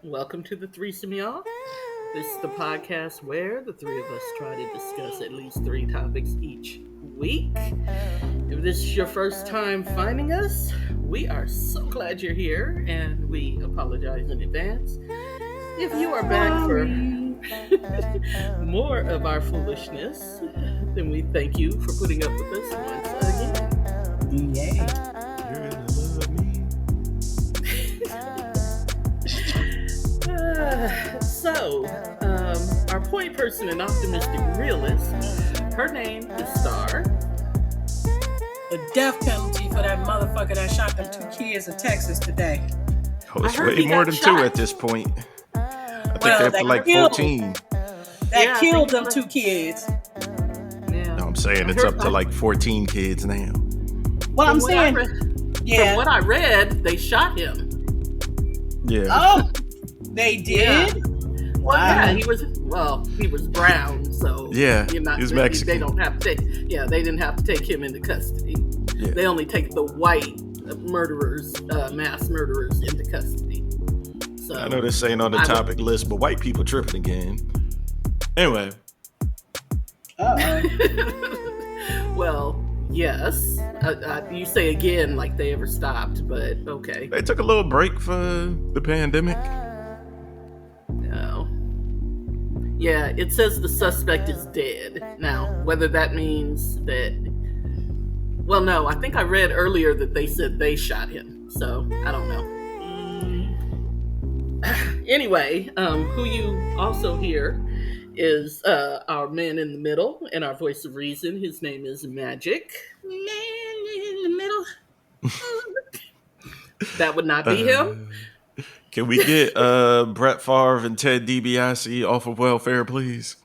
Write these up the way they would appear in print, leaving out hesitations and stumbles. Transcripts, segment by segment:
Welcome to the threesome, y'all. This is the podcast where the three of us try to discuss at least three topics each week. If this is your first time finding us, we are so glad you're here and we apologize in advance. If you are back for more of our foolishness, then we thank you for putting up with us once again. Yay. You're gonna love me. Our point person and optimistic realist, her name is Star. The death penalty for that motherfucker that shot them 2 kids in Texas today. Oh, it's I heard way he more got than shot. two at this point. I think Well, they're that like killed- 14. That killed I them think- 2 kids. Yeah. No, I'm saying it's up to like 14 kids now. Well, I'm From saying, From what I read, they shot him. Yeah. oh, they did? Well, Wow. yeah, he was brown, so Yeah, you're not, he was they Mexican. don't have to take. Yeah, they didn't have to take him into custody. Yeah. They only take the white murderers, mass murderers, into custody. So I know this ain't on the topic list, but white people tripping again. Anyway, Well, yes. You say again like they ever stopped, but okay. they took a little break for the pandemic. No. Yeah, it says the suspect is dead. Now, whether that means that. Well, no, I think I read earlier that they said they shot him. So, I don't know. Anyway, who you also hear is our man in the middle and our voice of reason. His name is Magic. Man in the middle. That would not be him. Can we get Brett Favre and Ted DiBiase off of welfare, please?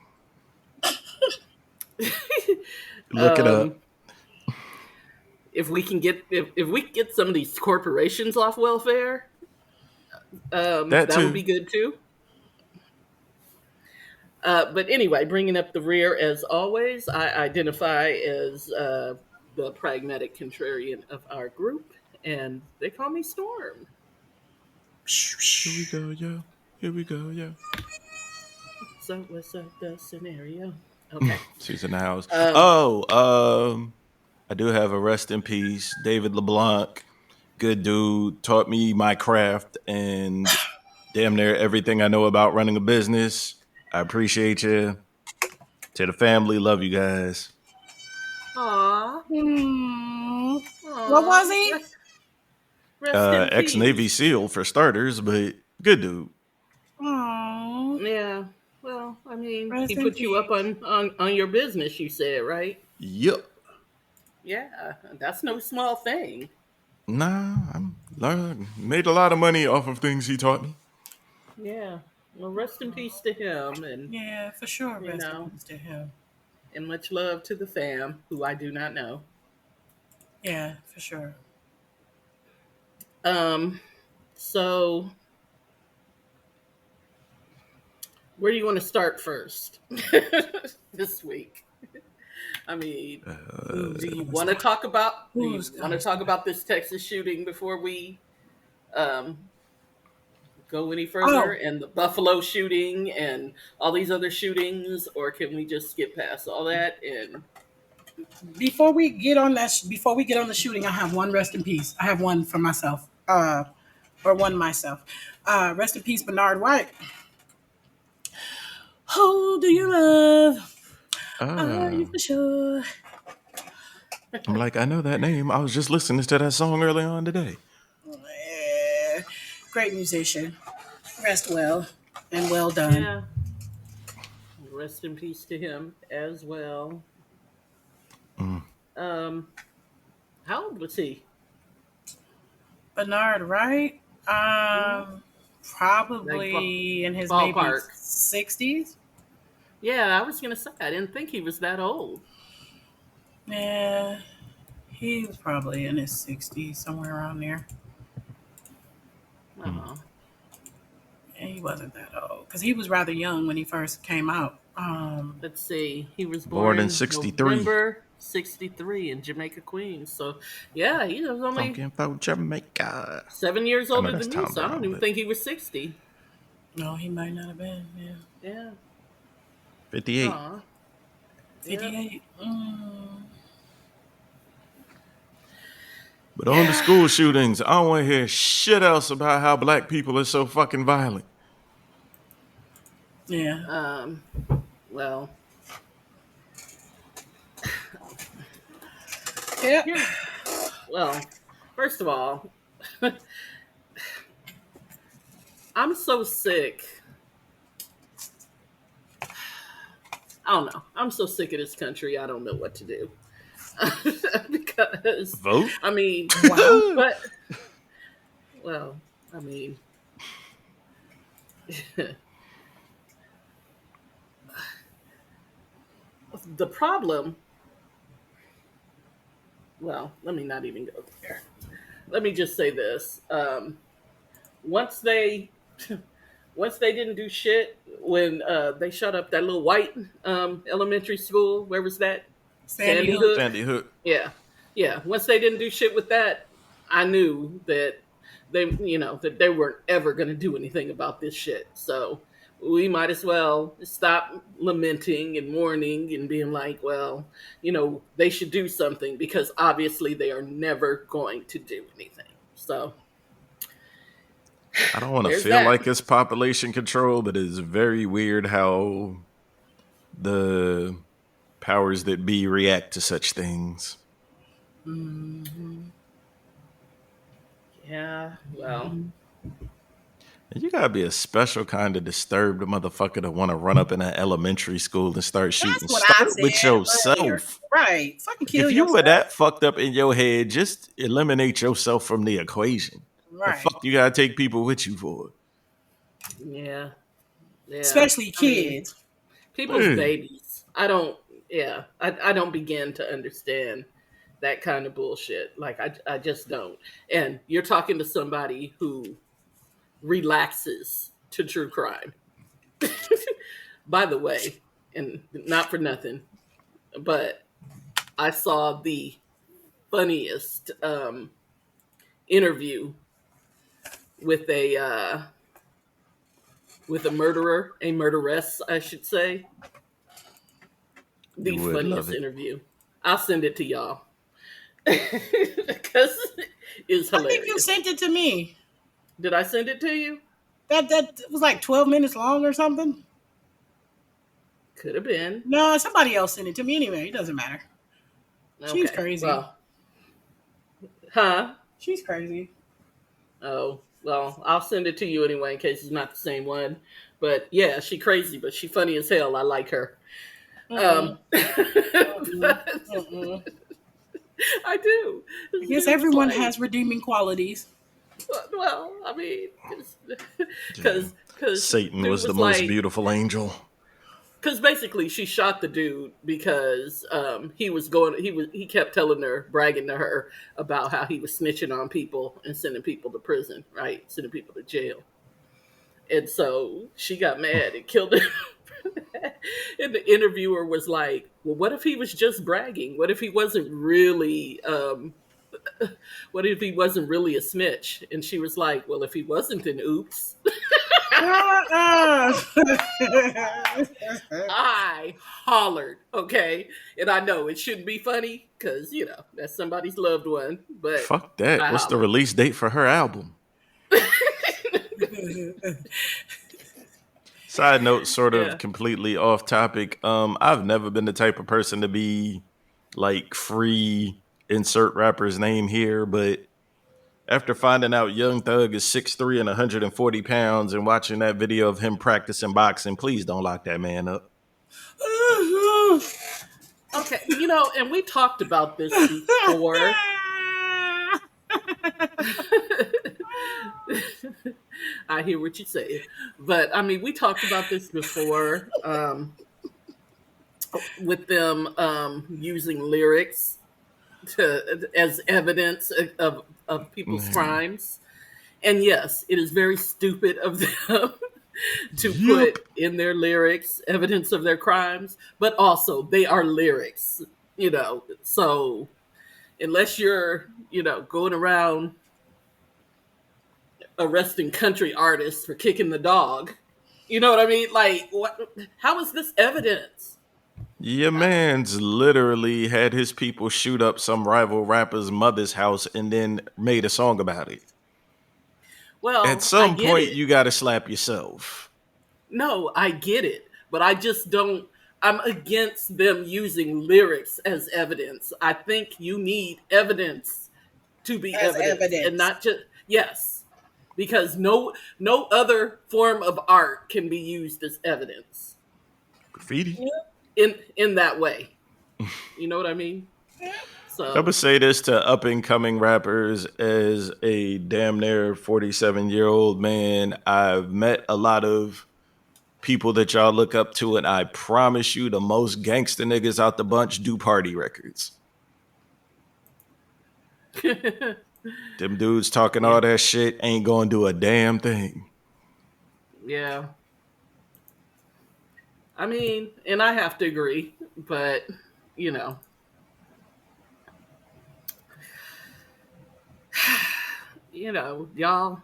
Look it up. If we can get if we can get some of these corporations off welfare, that too. would be good too. But anyway, bringing up the rear as always, I identify as the pragmatic contrarian of our group, and they call me Storm. Here we go, yo. Here we go, yo. So what's up the scenario? Okay. She's in the house. I do have a rest in peace. David LeBlanc, good dude, taught me my craft and damn near everything I know about running a business. I appreciate you. To the family, love you guys. Aw. What was he? Rest in peace. Ex-Navy SEAL for starters, but good dude. Aww. Yeah. Well, I mean, Rest he in put you up peace. on your business, you said, right? Yep. Yeah, that's no small thing. Nah, made a lot of money off of things he taught me. Yeah. Well, rest in peace to him, and Yeah, for sure. You Rest know. in peace to him. and much love to the fam, who I do not know. Yeah, for sure. So where do you want to start first this week? I mean, do you want to talk about this Texas shooting before we go any further, and the Buffalo shooting and all these other shootings, or can we just skip past all that? And Before we get on the shooting, I have one rest in peace. I have one for myself. Or one myself. Rest in peace, Bernard White. Who do you love? Are you for sure? I'm like, I know that name. I was just listening to that song early on today. Yeah. Great musician. Rest well and well done. yeah, rest in peace to him as well. How old was he? Bernard Wright, probably in his maybe ballpark. 60s. Yeah, I was gonna say I didn't think he was that old. Yeah, he was probably in his 60s, somewhere around there. Oh. Yeah, he wasn't that old because he was rather young when he first came out. Let's see. He was Born in in 63. November 63 in Jamaica, Queens. So, yeah, he was only Funkin' for Jamaica. 7 years I know older that's than me, Tom so I don't Brown, even but- think he was 60. No, he might not have been. Yeah. Yeah. 58. Aw. Yep. 58. But on the Yeah. school shootings, I don't want to hear shit else about how black people are so fucking violent. Yeah. Well. Yeah. Yeah. Well, first of all, I'm so sick. I don't know. I'm so sick of this country. I don't know what to do. Because, Vote? I mean, Wow. but, well, I mean, the problem, well, let me not even go there. Let me just say this. Once they once they didn't do shit when they shut up that little white elementary school, where was that? Sandy Sandy Hook. Hook. Sandy Hook. Yeah, yeah. Once they didn't do shit with that, I knew that that they weren't ever going to do anything about this shit. So we might as well stop lamenting and mourning and being like, well, they should do something because obviously they are never going to do anything. So I don't want to there's feel that. like it's population control, but it's very weird how the powers that be react to such things. Mm-hmm. Yeah. Well. And you gotta be a special kind of disturbed motherfucker to want to run up in an elementary school and start That's shooting. what I Start with said earlier. yourself. Right. Fucking kill If you were yourself. that fucked up in your head, just eliminate yourself from the equation. The Right. fuck you gotta take people with you for? Yeah. Yeah. Especially I mean, kids. people's Yeah. babies. I don't. Yeah. I don't begin to understand that kind of bullshit. Like I just don't. And you're talking to somebody who relaxes to true crime. By the way, and not for nothing, but I saw the funniest interview with a murderer, a murderess, I should say. You The would love funniest it. interview. I'll send it to y'all because it's I think you hilarious. sent it to me. Did I send it to you? That was like 12 minutes long or something. Could have been. No, somebody else sent it to me anyway. It doesn't matter. She's Okay. crazy. Well, huh? She's crazy. Oh, well, I'll send it to you anyway in case it's not the same one. But yeah, she crazy, but she funny as hell. I like her. Mm-mm. Mm-mm. But Mm-mm. I do. I guess It's everyone like, has redeeming qualities. well, I mean, Yeah. because Satan dude was the was most like, beautiful angel. because basically she shot the dude because he kept telling her, bragging to her about how he was snitching on people and sending people to prison, right, sending people to jail. And so she got mad and killed him. And the interviewer was like, well, what if he was just bragging? What if he wasn't really what if he wasn't really a snitch? And she was like, well, if he wasn't, then oops. Uh-uh. I hollered, okay? And I know it shouldn't be funny because, that's somebody's loved one, but Fuck that. I What's the hollered. release date for her album? Side note, sort of Yeah. completely off topic. I've never been the type of person to be like free insert rapper's name here, but after finding out Young Thug is 6'3" and 140 pounds and watching that video of him practicing boxing, please don't lock that man up. Okay, and we talked about this before. I hear what you say. But I mean, we talked about this before with them using lyrics as evidence of people's Man. crimes. And yes, it is very stupid of them to Yep. put in their lyrics evidence of their crimes, but also they are lyrics, So unless you're, going around arresting country artists for kicking the dog, You know what I mean? Like, what? How is this evidence? Your man's literally had his people shoot up some rival rapper's mother's house and then made a song about it. At Well, I some get point, it. you got to slap yourself. No, I get it, but I just don't. I'm against them using lyrics as evidence. I think you need evidence to be as evidence, and evidence. not just yes, because no other form of art can be used as evidence Graffiti. in that way. You know what I mean? I would So say this to up and coming rappers as a damn near 47-year-old man. I've met a lot of people that y'all look up to, and I promise you, the most gangster niggas out the bunch do party records. Them dudes talking yeah, all that shit ain't gonna do a damn thing. yeah. I mean, and I have to agree, but you know, y'all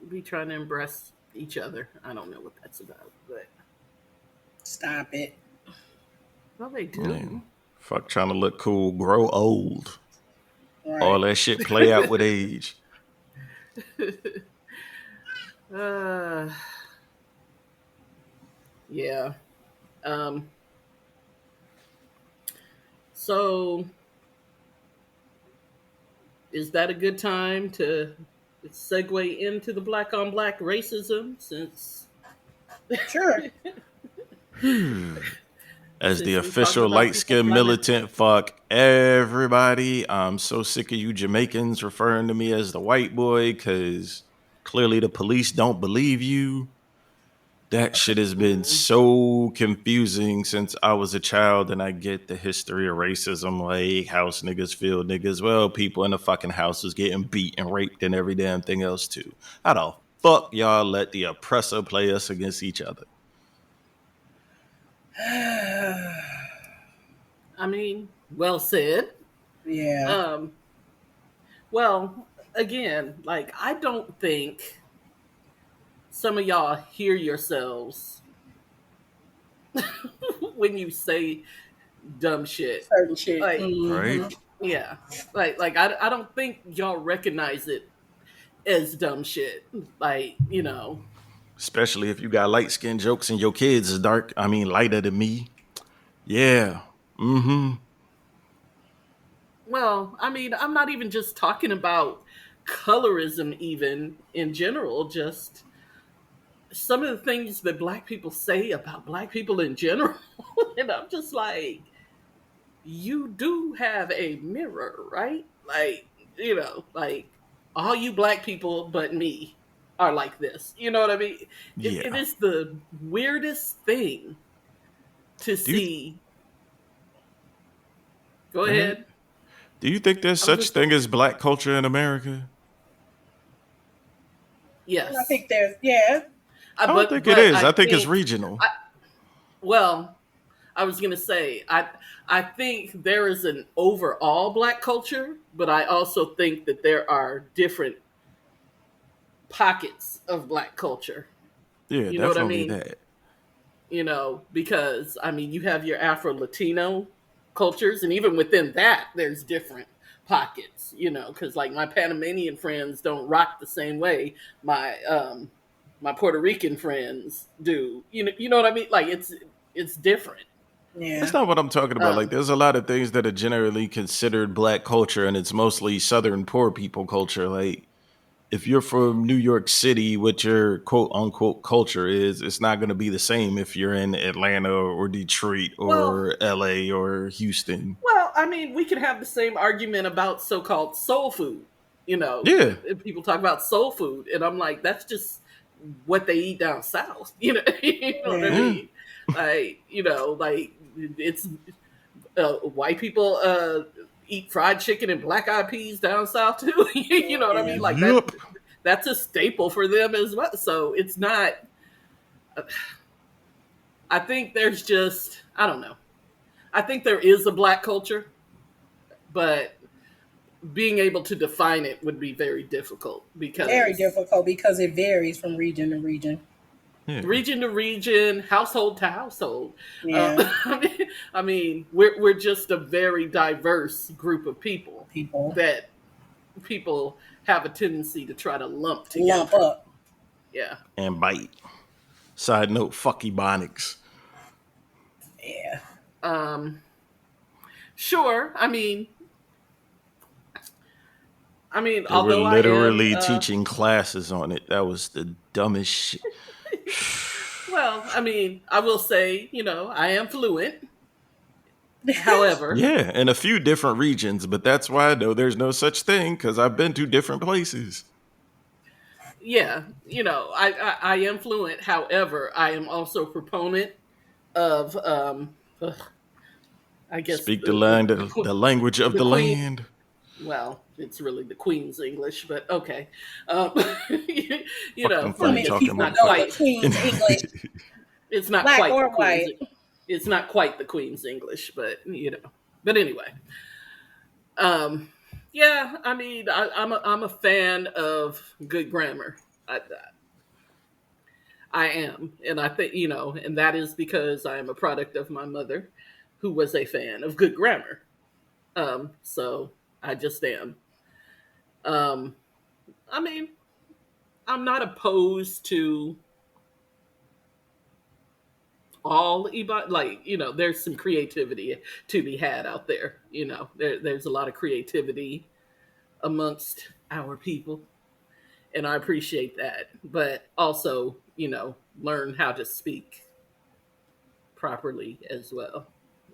be trying to impress each other. I don't know what that's about, but Stop it. well, they Man, do. fuck trying to look cool, grow old. All Right. that shit play out with age. uh, yeah. Um. So, is that a good time to segue into the black on black racism Sure. As the since we're talking official about light people skinned flying? militant, fuck everybody. I'm so sick of you Jamaicans referring to me as the white boy because clearly the police don't believe you. That shit has been Mm. so confusing since I was a child, and I get the history of racism, like house niggas, field niggas. Well, people in the fucking houses getting beat and raped and every damn thing else too. How the fuck y'all let the oppressor play us against each other? I mean, well said. Yeah. Um. Well, again, like I don't think some of y'all hear yourselves when you say dumb shit. Certain shit. Like, Hmm. Right? yeah, like I don't think y'all recognize it as dumb shit. Like, Especially if you got light skinned jokes and your kids is dark. I mean, lighter than me. Yeah. Mm-hmm. well, I mean, I'm not even just talking about colorism, even in general, just some of the things that black people say about black people in general. And I'm just like, you do have a mirror, right? Like, like all you black people but me are like this. You know what I mean? It Yeah. is the weirdest thing to Do you see. Go go ahead? ahead. Do you think there's I was such just, thing as black culture in America? I yes. think there's, yeah. I don't think it But is. I I think it's think, regional. I, well, I was gonna say I think there is an overall black culture, but I also think that there are different pockets of black culture. Yeah, You know what I definitely mean? that. Because I mean, you have your Afro Latino cultures, and even within that, there's different pockets. Because like my Panamanian friends don't rock the same way my Puerto Rican friends do. You know what I mean? Like it's different. That's Yeah. not what I'm talking about. Like, Um, there's a lot of things that are generally considered black culture, and it's mostly Southern poor people culture. Like, if you're from New York City, what your quote unquote culture is, it's not going to be the same if you're in Atlanta or Detroit well, or LA or Houston. I mean, we could have the same argument about so-called soul food. Yeah. If people talk about soul food, and I'm like, that's just what they eat down south. You know what I Yeah. Yeah. mean? Like it's white people eat fried chicken and black eyed peas down south too. You know what I Yeah. mean? Like that. Yep. That's a staple for them as well. So it's not. I think there's just I don't know. I think there is a black culture, but being able to define it would be very difficult Very because difficult because it varies from region to region. Yeah. region to region, household to household. Yeah. I mean, we're just a very diverse group of people People that people have a tendency to try to lump lump together. up. Yeah. And bite. Side note, fuck Ebonics. Yeah. Um, sure. They were Although I am, literally teaching classes on it. That was the dumbest shit. well, I will say, I am fluent. However, Yeah, in a few different regions, but that's why I know there's no such thing because I've been to different places. yeah, I am fluent. However, I am also a proponent of, I guess Speak the language of the the queen. land. Well, it's really the Queen's English, but okay. Um, Fuck them How I funny many guess talking it's people not know the quite. motherfuckers. Queen's English, It's not black quite the or Queen's. white? It's not quite the Queen's English, but But anyway, um, yeah. I'm a fan of good grammar. I am, and I think and that is because I am a product of my mother, who was a fan of good grammar. So I just am. Um, I mean, I'm not opposed to all like there's some creativity to be had out there. There's a lot of creativity amongst our people, and I appreciate that. But also, learn how to speak properly as well.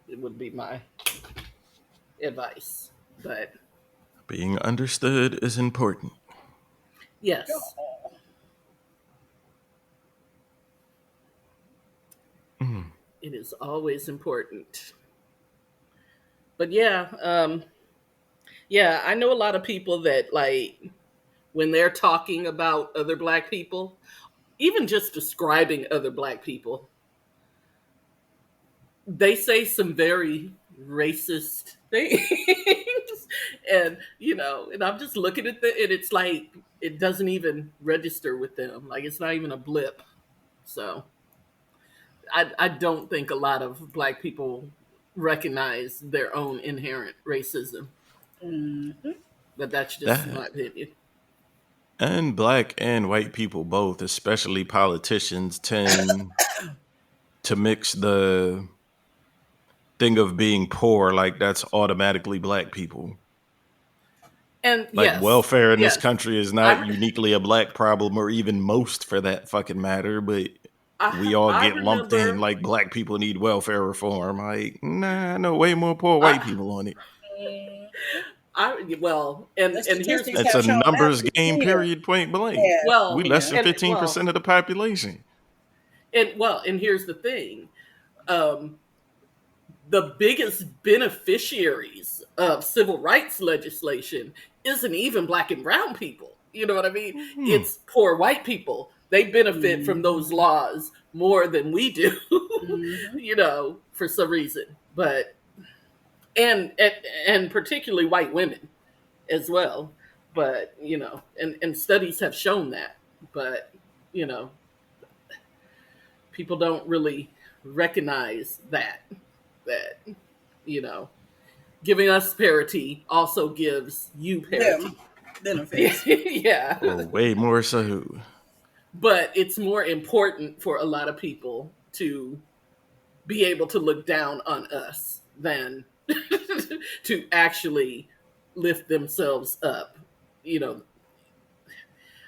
It would be my advice. But Being understood is important. yes, Mm. it is always important. But yeah, I know a lot of people that like when they're talking about other black people, even just describing other black people, they say some very racist things. And I'm just looking at and it's like it doesn't even register with them. Like it's not even a blip. So I don't think a lot of black people recognize their own inherent racism. Mm-hmm. But that's just That my opinion. and black and white people both, especially politicians, tend to mix the thing of being poor like that's automatically black people. And Like yes, welfare in this yes. country is not I uniquely a black problem or even most for that fucking matter, but we all I get lumped in remember like black people need welfare reform. Like, nah, I know way more poor white I people on it. I well The and here's statistics the It's have a shown that numbers too. game, Yeah. period, point blank. Yeah. We well less Yeah. than 15% of the population. and here's the thing. Um the biggest beneficiaries of civil rights legislation isn't even black and brown people. You know what I mean? Hmm. It's poor white people. They benefit from Mm-hmm. those laws more than we do, Mm-hmm. for some reason. But and and particularly white women as well. But and studies have shown that. But you know, people don't really recognize that you know giving us parity also gives you Them parity. benefits. Yeah. Oh, way more so. But it's more important for a lot of people to be able to look down on us than to actually lift themselves up. You know,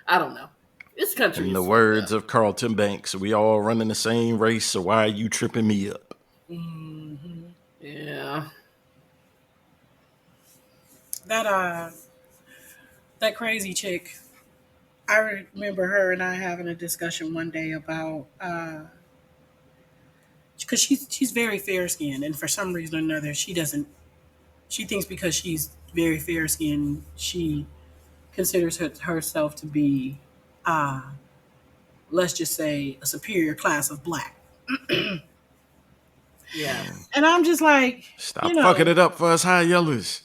I don't know. This country In the is fucked words up. of Carlton Banks, we all running the same race, so why are you tripping me up? Mm-hmm. Yeah. That that crazy chick. I remember her and I having a discussion one day about because she's very fair skinned, and for some reason or another, she doesn't. She thinks because she's very fair skinned, she considers herself to be, uh, let's just say, a superior class of black. Yes. And I'm just like, Stop fucking it up for us high yellers.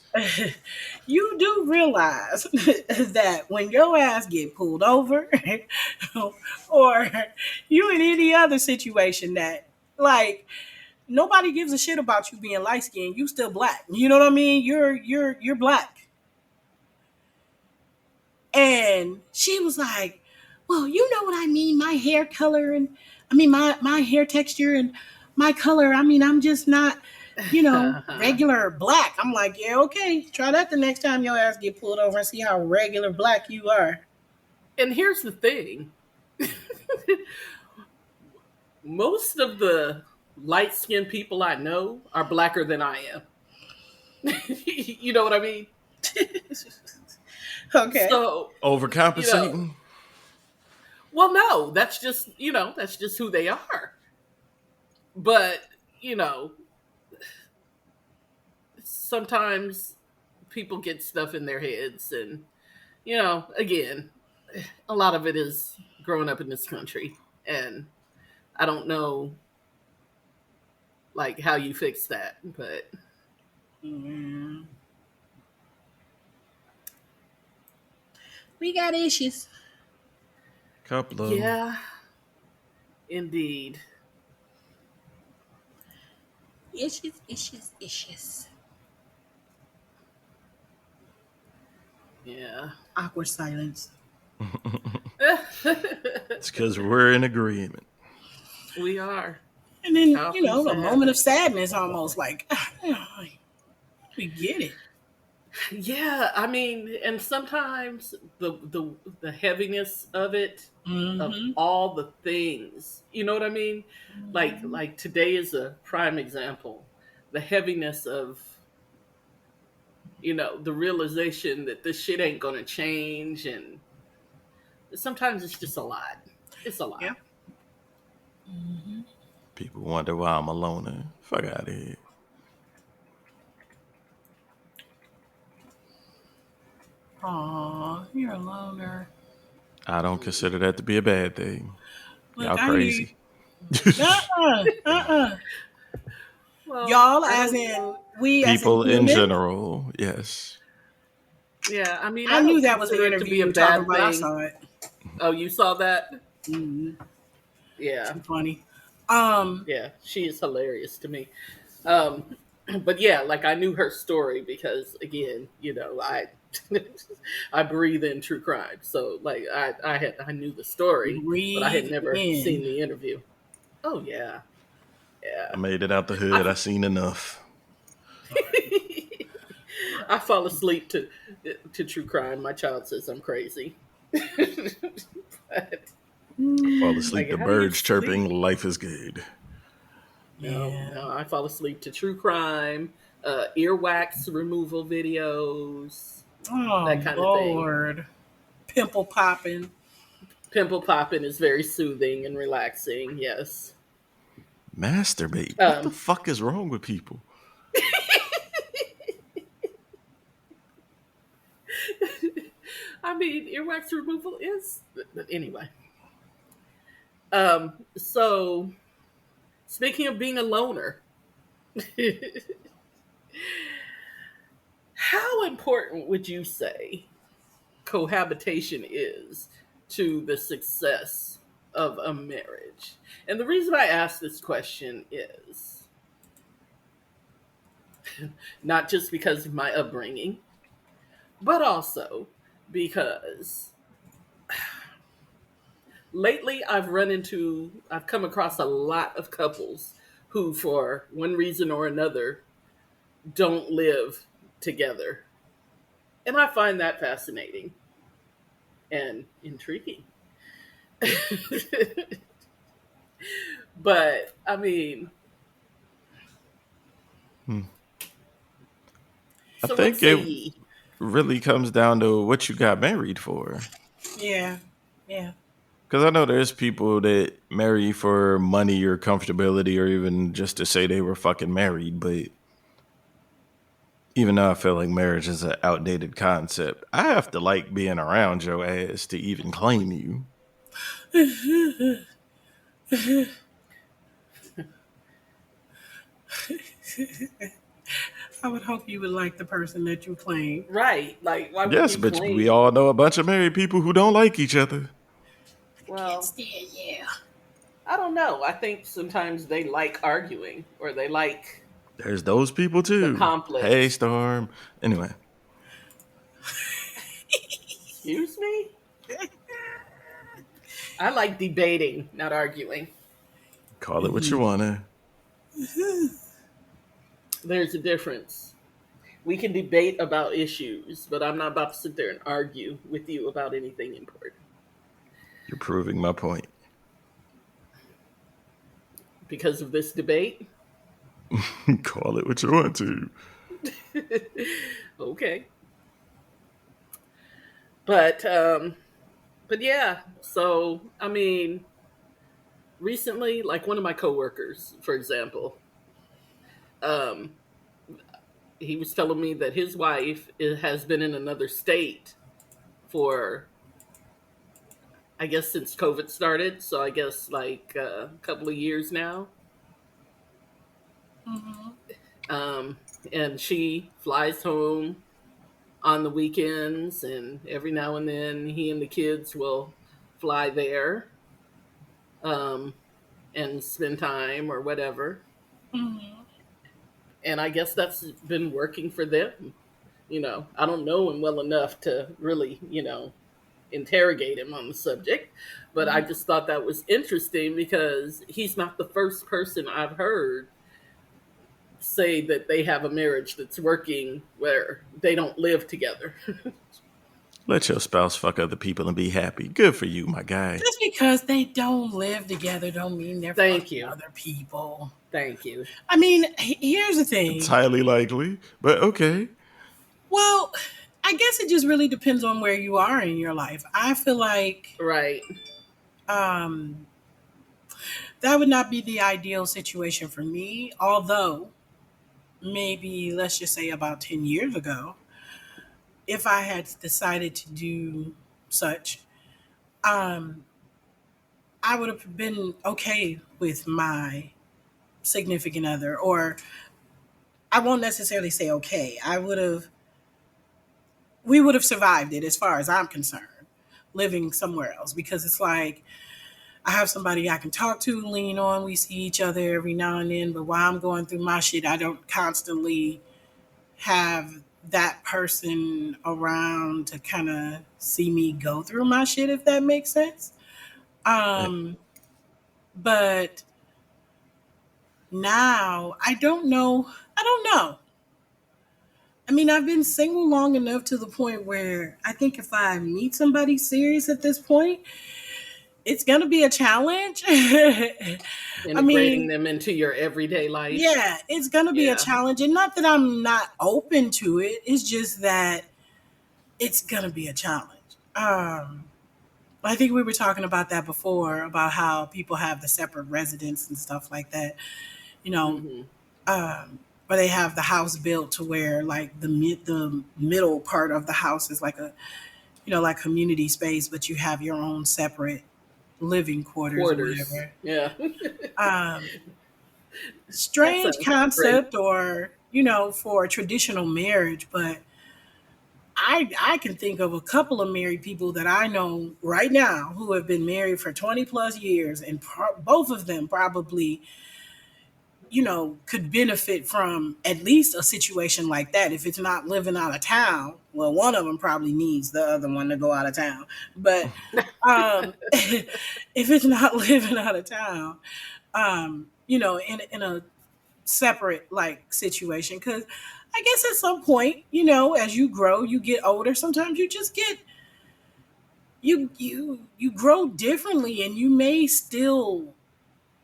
you do realize that when your ass get pulled over or you in any other situation that like nobody gives a shit about you being light skinned, you still black. You know what I mean? You're black. And she was like, well, you know what I mean? My hair color and I mean my hair texture and my color. I mean, I'm just not, regular black. I'm like, yeah, okay. Try that the next time your ass get pulled over and see how regular black you are. And here's the thing. Most of the light skinned people I know are blacker than I am. You know what I mean? Okay. So, you know, Overcompensating? well, no, that's just who they are. But, you know, sometimes people get stuff in their heads. And, again, a lot of it is growing up in this country. And I don't know, like, how you fix that. But, Mm. We got issues. Couple of 'em. yeah, indeed. Issues. Yeah. Awkward silence. It's because we're in agreement. We are. And then, Powerful a sad. moment of sadness almost like, we get it. Yeah, I mean, and sometimes the heaviness of it, of Mm-hmm. all the things, you know what I mean? Like today is a prime example. The heaviness of, the realization that this shit ain't gonna change, and sometimes it's just a lot. It's a lot. Yeah. Mm-hmm. People wonder why I'm a loner. Fuck out of here. Aw, you're a loner. I don't consider that to be a bad thing. Look, Y'all I crazy. Uh-uh. Well, Y'all, I as don't. in we, as in People in humans. general, yes. Yeah, I mean, I I knew don't that was the consider it to interview be you a were talking bad about. I thing. saw it. Oh, you saw that? Mm-hmm. Yeah. Too funny. Yeah, she is hilarious to me. Um, but yeah, like I knew her story because again, I I breathe in true crime. So like I knew the story, but I had Breathe never seen in. the interview. Oh yeah. I Yeah. made it out the hood. I I seen enough. I fall asleep to true crime. My child says I'm crazy. But, I fall Mm, asleep like to how do you birds chirping. sleep? Life is good. No, yeah. no, I fall asleep to true crime, earwax removal videos, that Oh kind of thing. Lord. Pimple popping. Pimple popping is very soothing and relaxing. Yes. Masturbate. What the Um, fuck is wrong with people? I mean, earwax removal is. But anyway. So speaking of being a loner, how important would you say cohabitation is to the success of a marriage? And the reason I ask this question is not just because of my upbringing, but also because lately I've come across a lot of couples who, for one reason or another, don't live together. And I find that fascinating and intriguing. But I mean, Hmm. I so what think say it ye? really comes down to what you got married for. Yeah. Yeah. Because I know there's people that marry for money or comfortability or even just to say they were fucking married. But even though I feel like marriage is an outdated concept, I have to like being around your ass to even claim you. I would hope you would like the person that you claim. Right. Like, why would Yes, you but we claim? all know a bunch of married people who don't like each other. I can't Well, stand yeah. I don't know. I think sometimes they like arguing or they like There's those people the too. Hey, conflict. Storm. Anyway, Excuse me? I like debating, not arguing. call it what you wanna. There's a difference. We can debate about issues, but I'm not about to sit there and argue with you about anything important. You're proving my point. Because of this debate? Call it what you want to. Okay. But but yeah, so I mean, recently, like one of my coworkers, for example, um, he was telling me that his wife has been in another state for, I guess, since COVID started. So I guess like a couple of years now. Mm-hmm. Um, and she flies home on the weekends, and every now and then he and the kids will fly there um, and spend time or whatever. Mm-hmm. And I guess that's been working for them. I don't know him well enough to really, interrogate him on the subject, but I just thought that was interesting because he's not the first person I've heard say that they have a marriage that's working where they don't live together. Let your spouse fuck other people and be happy. Good for you, my guy. Just because they don't live together don't mean they're Thank fucking you. other people. Thank you. I mean, here's the It's thing. highly likely, but okay. Well, I guess it just really depends on where you are in your life. I feel like Right. um, that would not be the ideal situation for me. Although, maybe let's just say about 10 years ago, if I had decided to do such, um, I would have been okay with my significant other, or I won't necessarily say okay. We would have survived it as far as I'm concerned, living somewhere else, because it's like I have somebody I can talk to, lean on. We see each other every now and then, but while I'm going through my shit, I don't constantly have that person around to kind of see me go through my shit, if that makes sense. Eh, Um, but now I don't know. I don't know. I mean, I've been single long enough to the point where I think if I meet somebody serious at this point, it's going to be a challenge. I Integrating mean, them into your everyday life. yeah, it's going to be a Yeah. challenge. And not that I'm not open to it, it's just that it's going to be a challenge. I think we were talking about that before, about how people have the separate residence and stuff like that. You know, Hmm. where they have the house built to where like the middle part of the house is like a like community space, but you have your own separate living quarters or Quarters. whatever. Yeah. Um, That strange sounds great. concept, or for a traditional marriage, but I can think of a couple of married people that I know right now who have been married for 20 plus years, and both of them probably could benefit from at least a situation like that. If it's not living out of town, well, one of them probably needs the other one to go out of town. But if it's not living out of town, in a separate like situation, because I guess at some point, as you grow, you get older. Sometimes you just get you grow differently, and you may still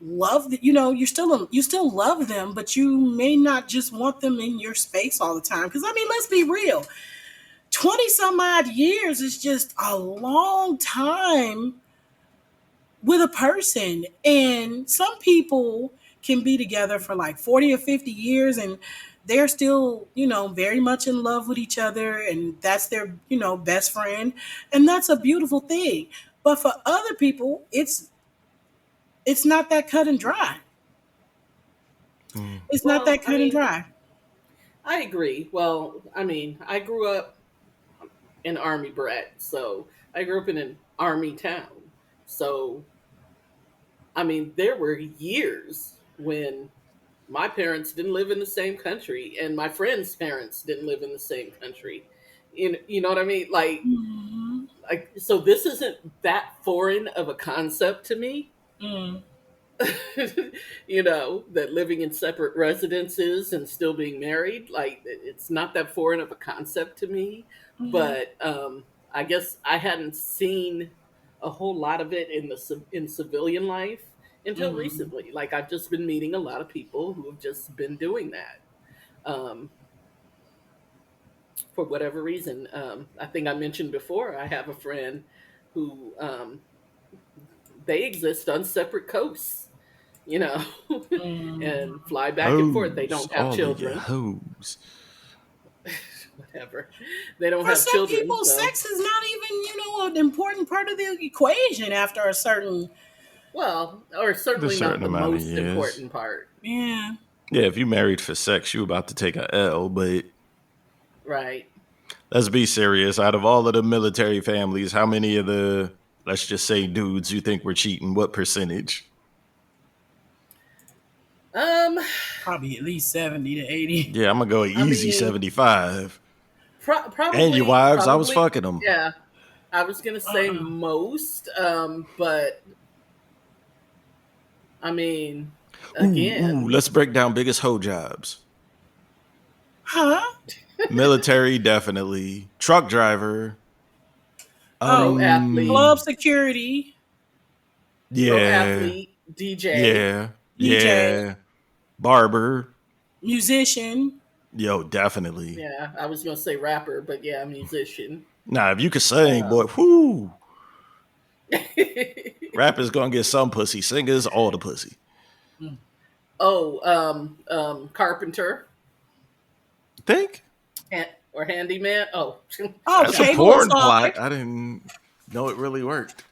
love that you still love them, but you may not just want them in your space all the time, because I mean, let's be real, 20 some odd years is just a long time with a person, and some people can be together for like 40 or 50 years, and they're still very much in love with each other, and that's their best friend, and that's a beautiful thing. But for other people, it's not that cut and dry. Mm. It's not Well, that I cut and mean, dry. I agree. Well, I mean, I grew up an army brat, so I grew up in an army town. So, I mean, there were years when my parents didn't live in the same country and my friends' parents didn't live in the same country. You know what I mean? Mm-hmm. So this isn't that foreign of a concept to me. Mm-hmm. That living in separate residences and still being married, like it's not that foreign of a concept to me. Mm-hmm. But I guess I hadn't seen a whole lot of it in civilian life until Mm-hmm. recently. Like I've just been meeting a lot of people who have just been doing that for whatever reason. I think I mentioned before I have a friend who they exist on separate coasts, you know, Mm-hmm. and fly back and forth. They Hoes, don't have all of your children, hoes. whatever. They don't For have some children, people, so sex is not even, an important part of the equation after a certain. well, or A certainly not certain the amount of most years. important part, Yeah. Yeah, if you married for sex, you about to take a L. But right? let's be serious. Out of all of the military families, how many of the, let's just say, dudes you think were cheating? What percentage? Um, Probably at least 70 to 80. Yeah, I'm gonna go I easy mean, 75. And your probably, wives, I was probably, fucking them. yeah. I was gonna say Uh-uh. most, but I mean, Ooh, again, let's break down biggest hoe jobs. Huh? Military, definitely. Truck driver. pro Oh, athlete, club Um, security, yeah, DJ. yeah, DJ, yeah. Barber. musician. Yo, definitely. Yeah, I was gonna say rapper, but yeah, musician. Nah, if you could sing, boy, Um, whoo. Rappers gonna get some pussy. Singers, all the pussy. Mm. oh, carpenter Think? or handyman. Oh, Oh, That's a sorry. cable porn plot. installers. I didn't know it really worked.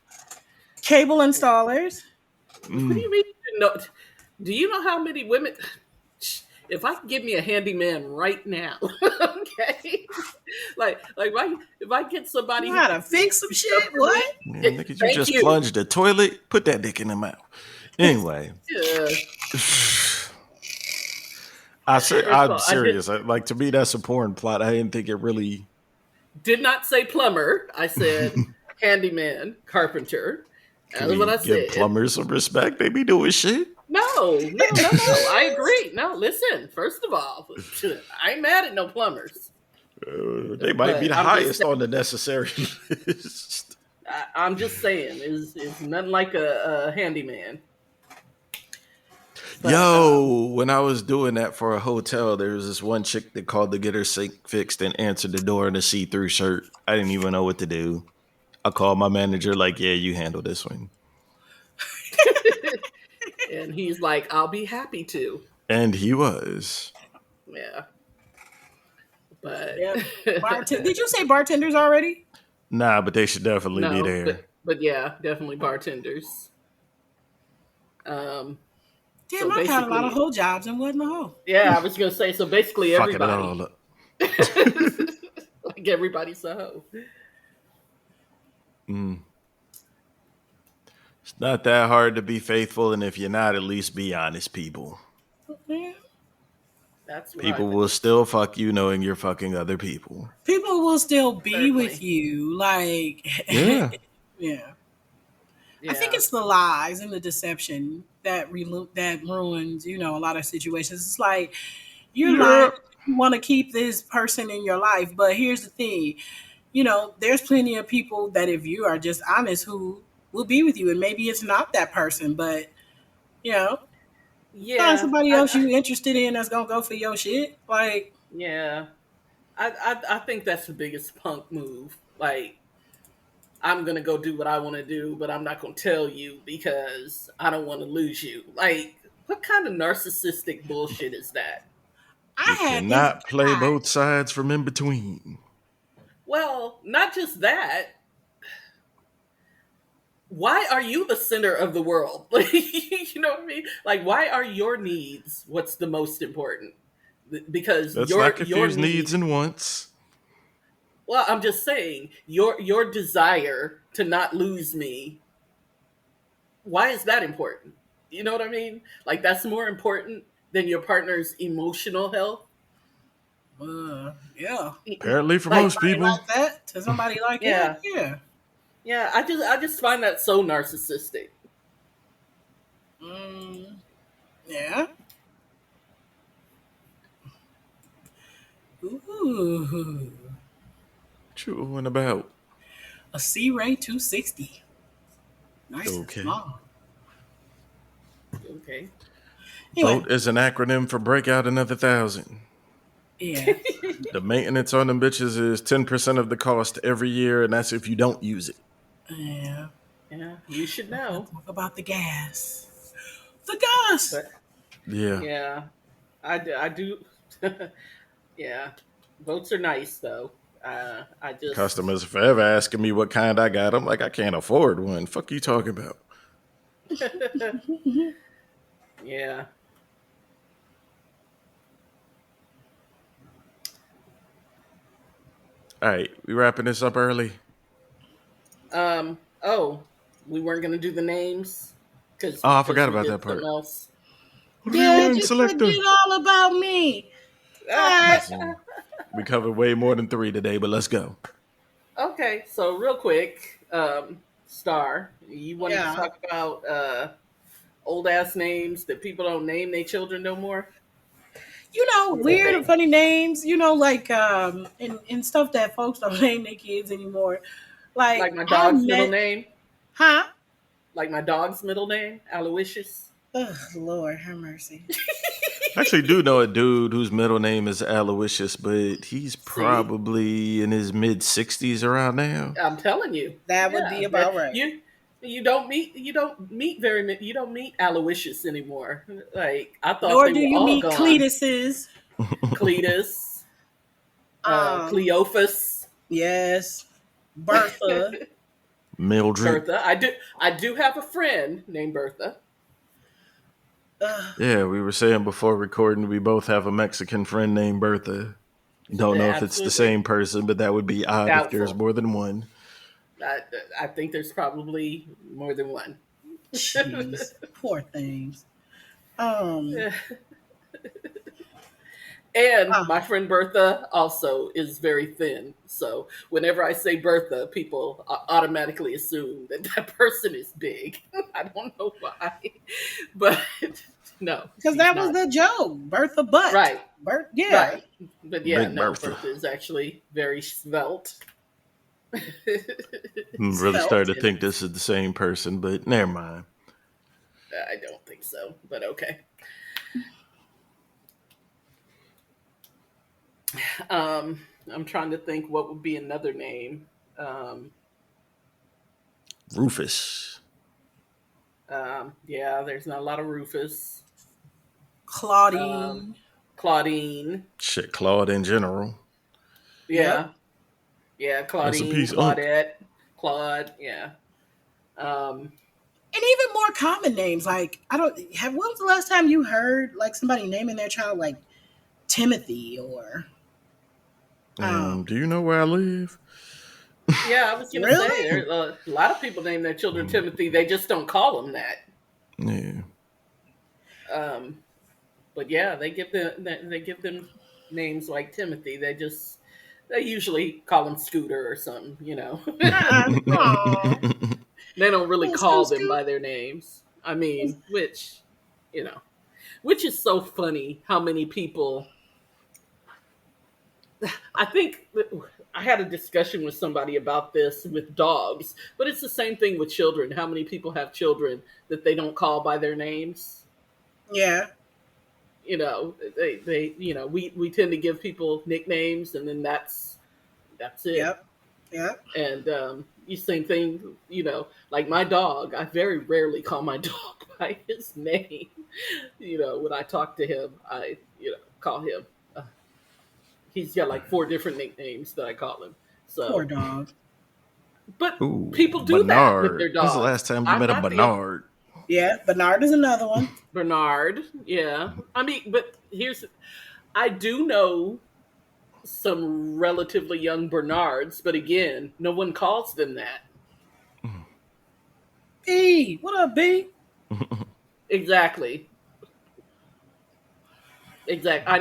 Cable installers. What do Mm. you mean? No, do you know how many women? If I could give me a handyman right now, okay, if I get somebody Know who how can to fix some do stuff shit? for me, What? Yeah, nigga, you thank just you. plunged the toilet, put that dick in the mouth. Anyway. Yeah. First of I'm all, I did serious. Like, to me, that's a porn plot. I didn't think it really. did not say plumber. I said handyman, carpenter. Can That's what we I give said. plumbers some respect? They be doing shit. No, no, no, no. I agree. No, listen. First of all, I ain't mad at no plumbers, They might be but the highest on the necessary list. I'm just saying, is nothing like a handyman. But Yo, when I was doing that for a hotel, there was this one chick that called to get her sink fixed and answered the door in a see-through shirt. I didn't even know what to do. I called my manager, like, yeah, you handle this one. and he's like, I'll be happy to. And he was. Yeah, but Yep. Did you say bartenders already? Nah, but they should definitely be no, there. but yeah, definitely bartenders. Um, so Damn, I got a lot of basically, hoe jobs and wasn't a hoe. yeah, I was gonna say, so basically Fucking it everybody, all up. like everybody's a hoe. Mm. It's not that hard to be faithful, and if you're not, at least be honest, people. Yeah. That's what I People will think. still fuck you knowing you're fucking other people. People will still be with Certainly, you. Like, Yeah. yeah. I think yeah, it's the lies and the deception that that ruins, a lot of situations. It's like you're Yeah. lying. You want to keep this person in your life, but here's the thing: there's plenty of people that if you are just honest, who will be with you, and maybe it's not that person, but you know, find yeah. somebody else you interested in that's gonna go for your shit. Like, Yeah, I think that's the biggest punk move. Like, I'm gonna go do what I want to do, but I'm not gonna tell you because I don't want to lose you. Like, what kind of narcissistic bullshit is that? I You had this cannot play guy. both sides from in between. Well, not just that. why are you the center of the world? Like, you know what I mean? Like, why are your needs what's the most important? Because Let's not your confuse needs need. and wants. Well, I'm just saying your desire to not lose me. Why is that important? You know what I mean? Like, that's more important than your partner's emotional health. Yeah. Apparently, for Like, most Somebody people. like that to somebody like him. yeah, Yeah. yeah. I just find that so narcissistic. Mm, yeah. Ooh. Chewing about. A C-Ray 260. Nice and Okay. small. Okay. Anyway, Vote is an acronym for break out another 1,000. yeah. The maintenance on them bitches is 10% of the cost every year, and that's if you don't use it. Yeah. Yeah, you should Let's know. talk about the gas. The gas. But Yeah. yeah, I do. Yeah, votes are nice though. I just Customers forever asking me what kind I got. I'm like, I can't afford one. Fuck you talking about? yeah. All right, we wrapping this up early. Oh, we weren't gonna do the names because Oh, I forgot we about did that something part. else. Yeah, Rewind just selector. forget all about me. What? Listen, we covered way more than 3 today, but let's go. Okay, so real quick, Star, you wanted to Yeah. talk about old ass names that people don't name their children no more. What's that Weird and name? funny names, like and stuff that folks don't name their kids anymore. Like Like my I dog's middle met name. huh? Like my dog's middle name, Aloysius. Oh Lord, have mercy. I actually do know a dude whose middle name is Aloysius, but he's See, probably in his mid 60s around now. I'm telling you, That would be yeah, that about right. you don't meet Aloysius anymore. Like I thought Nor they do were you all meet gone. Cletus's. Cletus, Um, Cleophas, yes. Bertha. Mildred. Bertha. I do have a friend named Bertha. Ugh, Yeah, we were saying before recording, we both have a Mexican friend named Bertha. Don't know if it's the Absolutely same person, but that would be odd if there's doubtful. more than one. I, I think there's probably more than one. jeez. Poor things. Um And ah, my friend Bertha also is very thin. So whenever I say Bertha, people automatically assume that that person is big. I don't know why. But no, because she's that was not. the joke. Bertha Butt. Right, Yeah. right. But yeah, Big no, Bertha. Bertha is actually very svelte. Really Spelt. started to think this is the same person, but never mind. I don't think so, but okay. Um, I'm trying to think what would be another name. Um, Rufus. yeah, there's not a lot of Rufus. Um, Claudine. Claudine. Shit, Claude in general. Yep. Yeah, yeah, Rest in Claudine, peace, Unc. Claudette, Claude. Yeah. Um, And even more common names. Like, I don't have when was the last time you heard like somebody naming their child like Timothy or Do you know where I live? yeah, I was gonna say really? there's a lot of people name their children Timothy. They just don't call them that. Yeah. Um, but yeah, they give them names like Timothy. They usually call him Scooter or something. Aw. They don't really Little Scoot call them Scoot. by their names. I mean, you know, which is so funny how many people. I think I had a discussion with somebody about this with dogs, but it's the same thing with children. How many people have children that they don't call by their names? Yeah. We tend to give people nicknames, and then that's it. Yep. Yep. And you same thing, like my dog. I very rarely call my dog by his name. When I talk to him, I call him. Uh, he's got like four different nicknames that I call him. Poor So dog. But Ooh, people do that with Bernard. their When's the dogs. last time you I'm met a not the Bernard? Yeah, Bernard is another one. Bernard. Yeah. I mean, but I do know some relatively young Bernards, but again, no one calls them that. B, what up, B? Exactly. Exactly.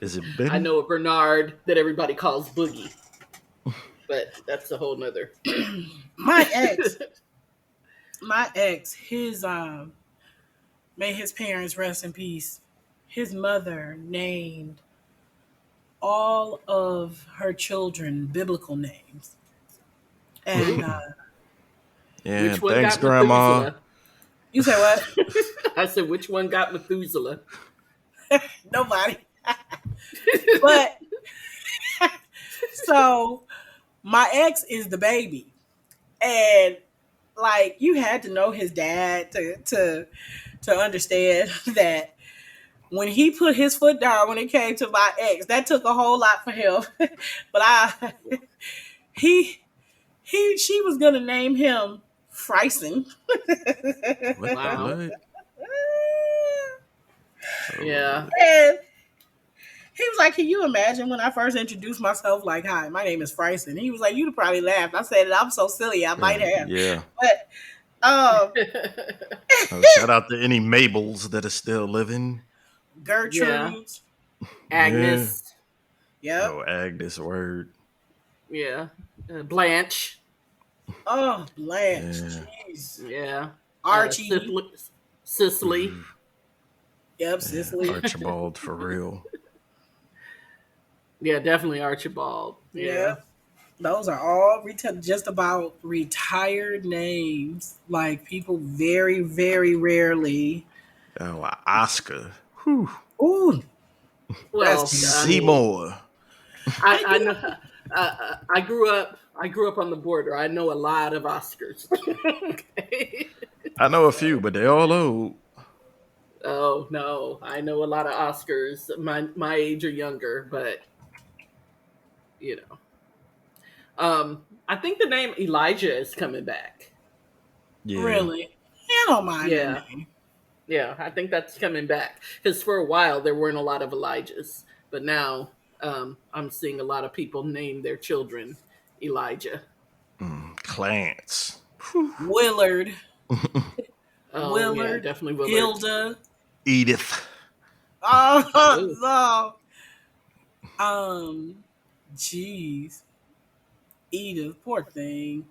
Is it I Ben? know a Bernard that everybody calls Boogie, but that's a whole nother. My ex, his may his parents rest in peace. His mother named all of her children biblical names, and Ooh. Yeah, Which one thanks, got Grandma. Methuselah? you say what? I said, which one got Methuselah? Nobody. But so my ex is the baby, and like you had to know his dad to understand that when he put his foot down when it came to my ex, that took a whole lot for him. But he she was gonna name him Fryson. What the Wow. what? Yeah. So, And he was like, "Can you imagine when I first introduced myself? Like, hi, my name is Fryson." He was like, "You'd have probably laughed." I said, "I'm so silly, I might have." yeah. But um, Shout out to any Mabels that are still living. Yeah. Gertrude, Yeah. Agnes. yep. Oh, Agnes, word. Yeah. Blanche. Oh, Blanche, Yeah. jeez, Yeah. Archie, Cicely. yep, Yeah. Cicely, Archibald for real. Yeah, definitely Archibald. Yeah. yep. Those are all just about retired names. Like people very, very rarely. Oh, Oscar. Whew. Ooh, that's Well, I beautiful. mean, Seymour. I know. I grew up on the border. I know a lot of Oscars. Okay. I know a few, but they all old. Oh no, I know a lot of Oscars. My age or younger, but you know. I think the name Elijah is coming back. Yeah. Really, I don't mind that Yeah, name. yeah, I think that's coming back because for a while there weren't a lot of Elijahs, but now I'm seeing a lot of people name their children Elijah. Clarence. Willard, Oh yeah, Willard, definitely Willard. Hilda. Edith. Ooh, Oh no. Jeez, Edith, poor thing.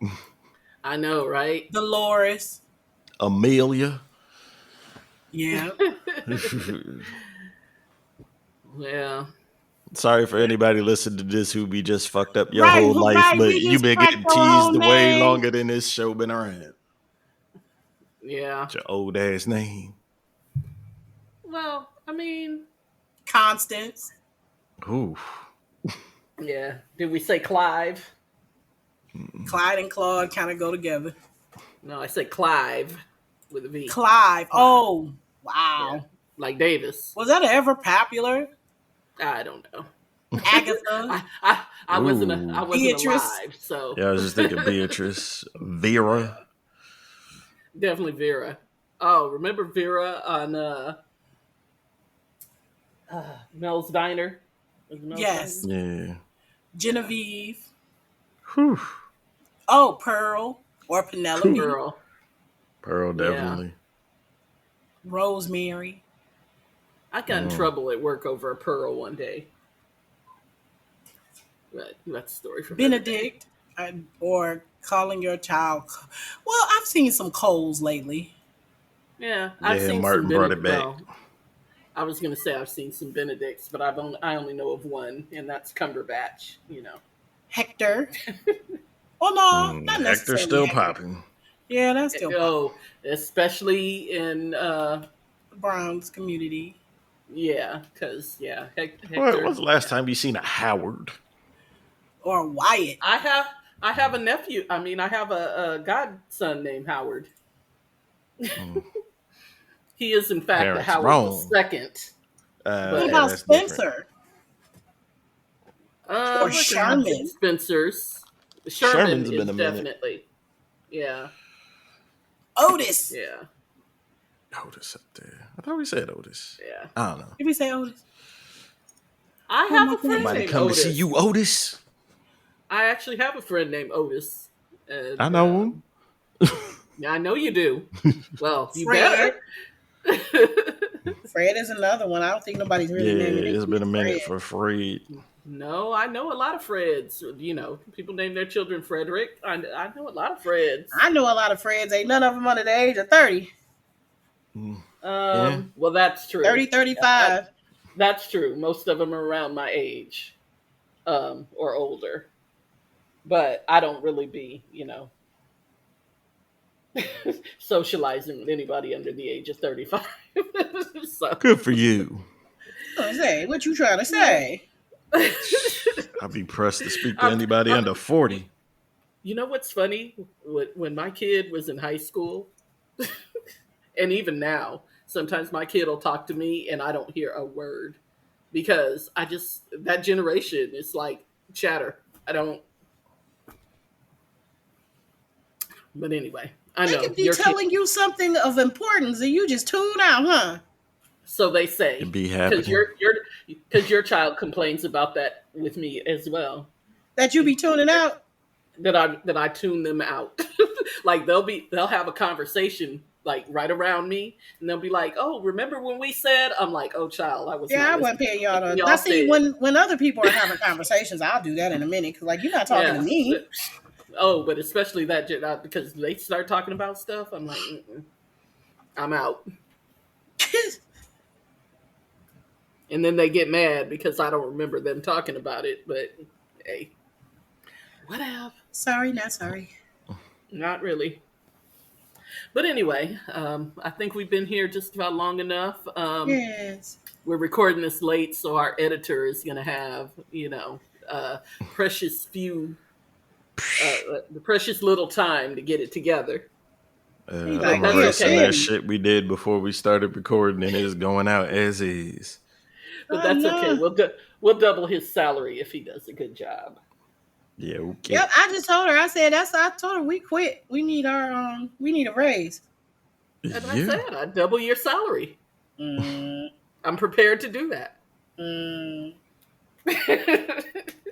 I know, right? Dolores, Amelia. yeah. Yeah, Sorry for anybody listening to this who be just fucked up your Right, whole life, right. but We you just been cracked getting our teased own way name. longer than this show been around. yeah. It's your old ass name. Well, I mean, Constance. Ooh. yeah. Did we say Clive? Clyde and Claude kind of go together. No, I said Clive with a V. Clive. Clive. Oh, Yeah, wow. like Davis. Was that ever popular? I don't know. Agatha, I wasn't Ooh. Beatrice. alive, so Yeah, I was just thinking Beatrice. Vera. definitely Vera. Oh, remember Vera on Mel's Diner? Was it Mel's Yes. Diner? Yeah. Genevieve. Whew. Oh, Pearl or Penelope. Pearl. Pearl, Yeah. definitely. Rosemary. I got in trouble at work over a Pearl one day. But that's a story for another day. Benedict. Or calling your child. Well, I've seen some Coles lately. Yeah, I've Yeah, seen Martin some brought it back. Well, I was gonna say I've seen some Benedicts, but I only know of one, and that's Cumberbatch. You know. Hector. Oh, no, not necessarily. Hector's still Hector. popping. Yeah, that's still Oh, especially in Brown's community. yeah, because What Hector. was the last time you seen a Howard? Or Wyatt. I have a nephew. I mean, I have a godson named Howard. He is in fact Parents the Howard wrong. II. What Yeah, about that's different. Spencer? Or Sherman? Spencer's. Sherman Sherman's is been a minute. definitely. Yeah. Otis. Yeah. Otis up there. I thought we said Otis. Yeah. I don't know. Did we say Otis? I Oh, have my a friend Somebody named come Otis. to see you, Otis. I actually have a friend named Otis. And, I know him. Yeah, I know you do. Well, you Fred. better. Fred is another one. I don't think nobody's really Yeah, naming it. it's been a minute Fred. for Fred. No, I know a lot of Freds. You know, people name their children Frederick. I know a lot of Freds. I know a lot of Freds. Ain't none of them under the age of 30. Yeah. Well, that's true. 30, 35. That's true. Most of them are around my age, or older. But I don't really be, socializing with anybody under the age of 35. So. Good for you. Say, what you trying to say? I'd be pressed to speak to anybody under 40. You know what's funny? When my kid was in high school, and even now, sometimes my kid will talk to me and I don't hear a word because that generation is like chatter. I don't. But anyway, I know. They could be telling you something of importance and you just tune out, huh? So they say. It'd be happening. Because your child complains about that with me as well. That you be tuning out? That I tune them out. Like they'll have a conversation like right around me, and they'll be like, "Oh, remember when we said?" I'm like, "Oh, child, I was." Yeah, I wasn't paying y'all to. I see when other people are having conversations, I'll do that in a minute because like you're not talking to me. But especially that because they start talking about stuff, I'm like, I'm out. And then they get mad because I don't remember them talking about it. But hey, whatever. Sorry, not sorry. Not really. But anyway, I think we've been here just about long enough. Yes. We're recording this late, so our editor is going to have, precious the precious little time to get it together. I'm erasing that shit we did before we started recording, and it's going out as is. But that's okay. We'll double his salary if he does a good job. Yeah, okay. Yep, I just told her. I told her we quit. We need a raise. And I said I'd double your salary. I'm prepared to do that.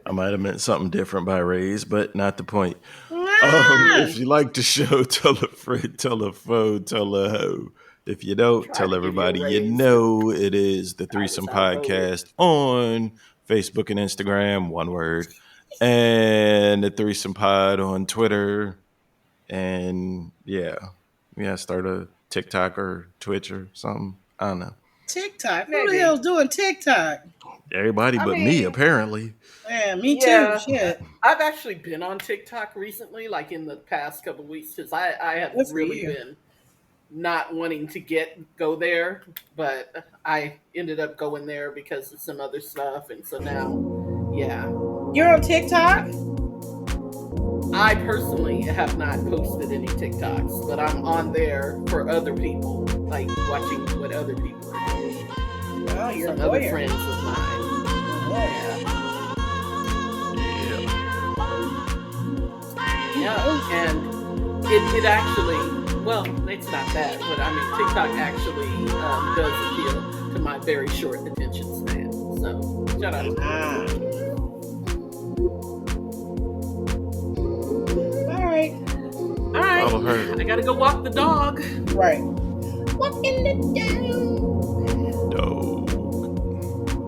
I might have meant something different by raise, but not the point. If you like the show, tell a friend, tell a foe, tell a hoe. If you don't, tell everybody you know. It is the Threesome Podcast on Facebook and Instagram, one word. And the Threesome Pod on Twitter. And start a TikTok or Twitch or something. I don't know. TikTok? Who the hell's doing TikTok? Everybody but me, apparently. Yeah, me too. Shit. I've actually been on TikTok recently, like in the past couple of weeks, because I have really been not wanting to go there, but I ended up going there because of some other stuff, and so now, yeah. You're on TikTok? I personally have not posted any TikToks, but I'm on there for other people, like watching what other people are doing. Oh, you're some other friends of mine. Yeah, and it actually, well, it's not that, but I mean, TikTok actually does appeal to my very short attention span. So, shout out. All right. I gotta go walk the dog. Right. Walking the dog.